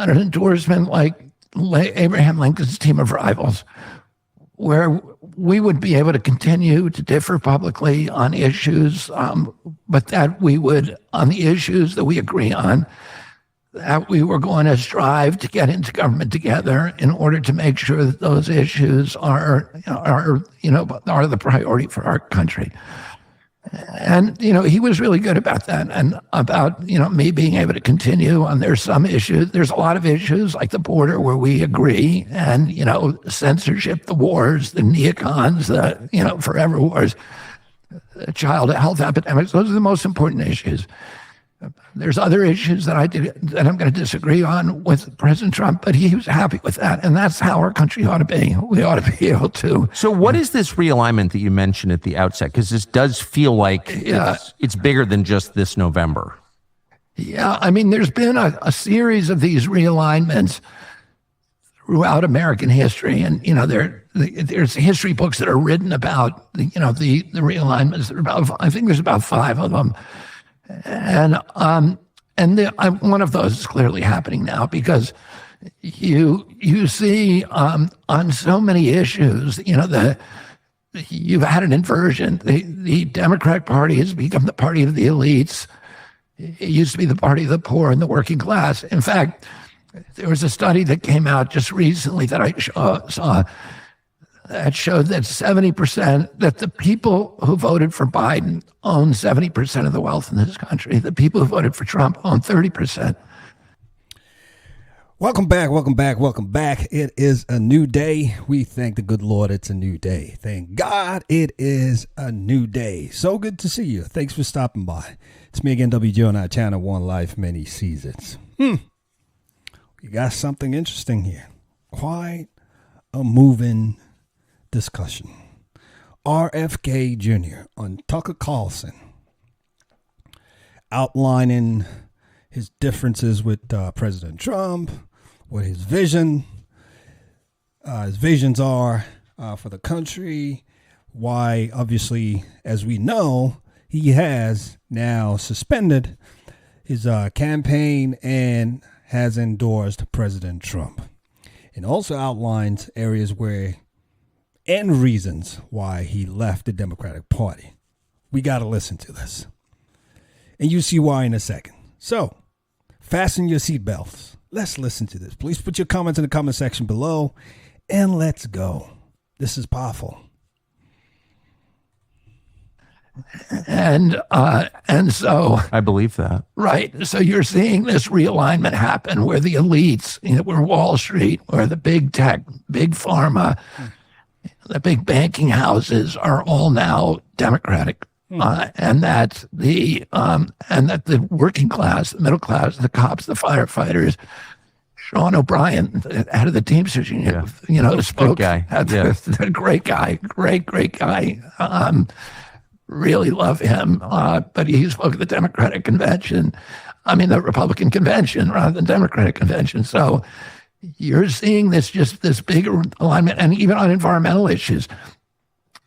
on an endorsement like Abraham Lincoln's team of rivals, where we would be able to continue to differ publicly on issues, but that we would, on the issues that we agree on, that we were going to strive to get into government together in order to make sure that those issues are the priority for our country. And, he was really good about that, and about, me being able to continue on. There's some issues, there's a lot of issues like the border where we agree, and, censorship, the wars, the neocons, the, forever wars, child health epidemics. Those are the most important issues. There's other issues that I'm going to disagree on with President Trump, but he was happy with that, and that's how our country ought to be. We ought to be able to. So, what is this realignment that you mentioned at the outset? Because this does feel like it's bigger than just this November. Yeah, I mean, there's been a series of these realignments throughout American history, and there's history books that are written about the realignments. I think there's about 5 of them. And one of those is clearly happening now, because you see on so many issues, you've had an inversion. The Democratic Party has become the party of the elites. It used to be the party of the poor and the working class. In fact, there was a study that came out just recently that I saw that showed that 70%, that the people who voted for Biden own 70% of the wealth in this country. The people who voted for Trump own 30%. Welcome back, welcome back, welcome back. It is a new day. We thank the good Lord it's a new day. Thank God it is a new day. So good to see you. Thanks for stopping by. It's me again, WJ, on our channel, One Life, Many Seasons. We got something interesting here. Quite a moving discussion. RFK Jr. on Tucker Carlson outlining his differences with President Trump, what his visions are for the country, why, obviously, as we know, he has now suspended his campaign and has endorsed President Trump, and also outlines areas where and reasons why he left the Democratic Party. We got to listen to this, and you see why in a second. So fasten your seatbelts. Let's listen to this. Please put your comments in the comment section below, and let's go. This is powerful. And so I believe that. Right. So you're seeing this realignment happen where the elites, where Wall Street, where the big tech, big pharma, the big banking houses are all now Democratic. And that the working class, the middle class, the cops, the firefighters, Sean O'Brien, head of the Teamsters Union, spoke. Good guy. A great guy, great guy. Really love him. But he spoke at the Democratic convention. The Republican convention rather than Democratic convention. So you're seeing this big alignment, and even on environmental issues.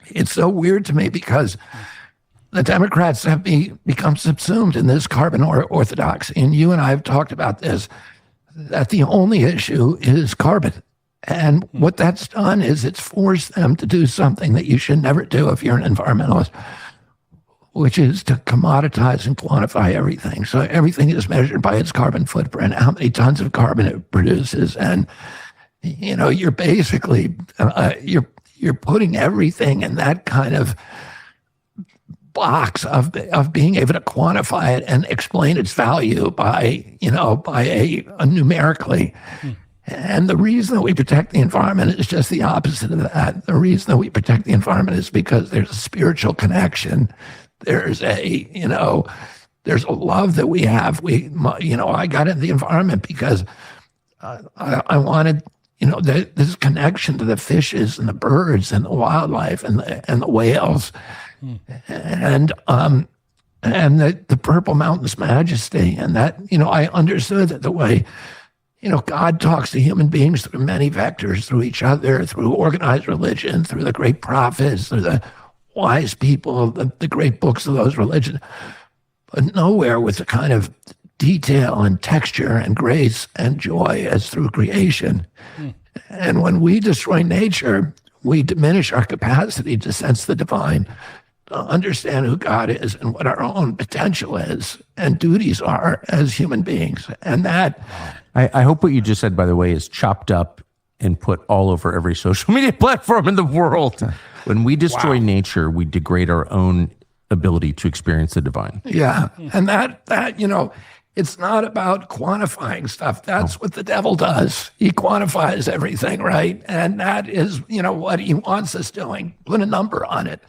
It's so weird to me because the Democrats have become subsumed in this carbon orthodoxy. And you and I have talked about this, that the only issue is carbon. And what that's done is it's forced them to do something that you should never do if you're an environmentalist, which is to commoditize and quantify everything. So everything is measured by its carbon footprint, how many tons of carbon it produces. And, you're basically, you're putting everything in that kind of box of being able to quantify it and explain its value by numerically. And the reason that we protect the environment is just the opposite of that. The reason that we protect the environment is because there's a spiritual connection. There's a love that we have. I got into the environment because I wanted, this connection to the fishes and the birds and the wildlife and the whales. And the Purple Mountain's majesty, and that, I understood that the way, God talks to human beings through many vectors, through each other, through organized religion, through the great prophets, through the wise people, the great books of those religions, but nowhere with the kind of detail and texture and grace and joy as through creation. And when we destroy nature, we diminish our capacity to sense the divine, to understand who God is and what our own potential is and duties are as human beings. And that, I hope what you just said, by the way, is chopped up and put all over every social media platform in the world. When we destroy nature, we degrade our own ability to experience the divine. yeah. And that, it's not about quantifying stuff. That's what the devil does. He quantifies everything, right? And that is, what he wants us doing. Put a number on it.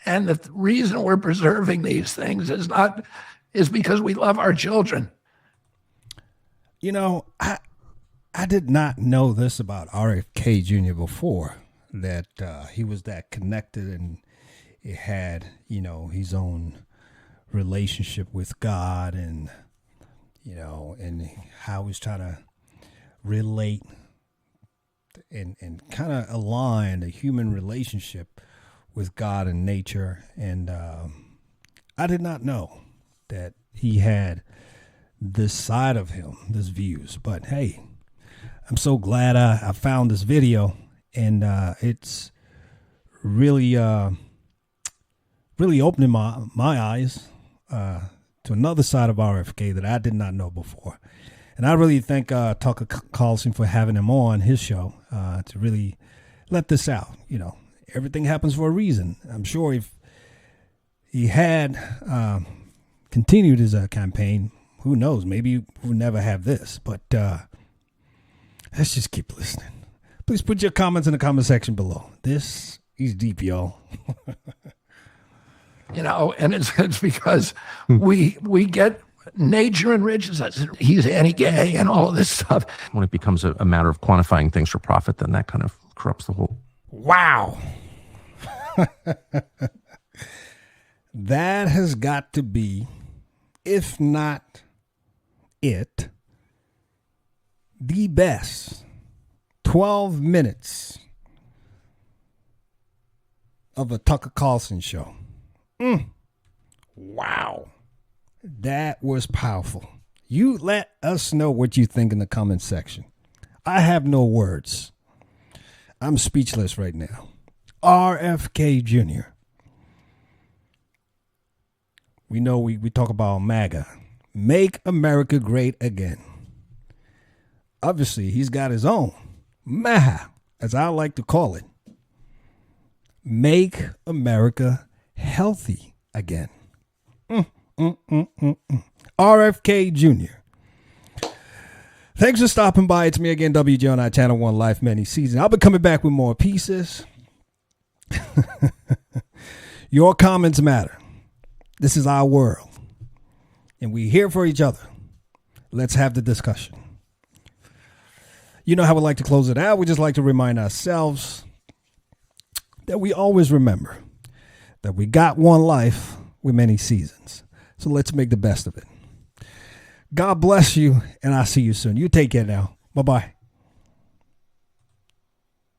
And the reason we're preserving these things is because we love our children. I did not know this about RFK Jr. before, that he was that connected and it had, his own relationship with God and, and how he's trying to relate and kind of align the human relationship with God and nature. And I did not know that he had this side of him, this views. But hey, I'm so glad I found this video, and it's really really opening my eyes to another side of RFK that I did not know before. And I really thank Tucker Carlson for having him on his show to really let this out. Everything happens for a reason. I'm sure if he had continued his campaign, who knows, maybe we'll never have this. But let's just keep listening. Please put your comments in the comment section below. This is deep, y'all. And it's because we get nature enriches us. He's anti-gay and all of this stuff. When it becomes a matter of quantifying things for profit, then that kind of corrupts the whole. Wow. That has got to be, if not it, the best 12 minutes of a Tucker Carlson show. Wow. That was powerful. You let us know what you think in the comment section. I have no words. I'm speechless right now. RFK Jr. We know we talk about MAGA. Make America Great Again. Obviously, he's got his own. MAHA, as I like to call it. Make America Healthy Again. RFK Jr. Thanks for stopping by. It's me again, WJ on our Channel 1 Life Many Seasons. I'll be coming back with more pieces. Your comments matter. This is our world. And we're here for each other. Let's have the discussion. You know how we like to close it out. We just like to remind ourselves that we always remember that we got one life with many seasons. So let's make the best of it. God bless you, and I'll see you soon. You take care now. Bye-bye.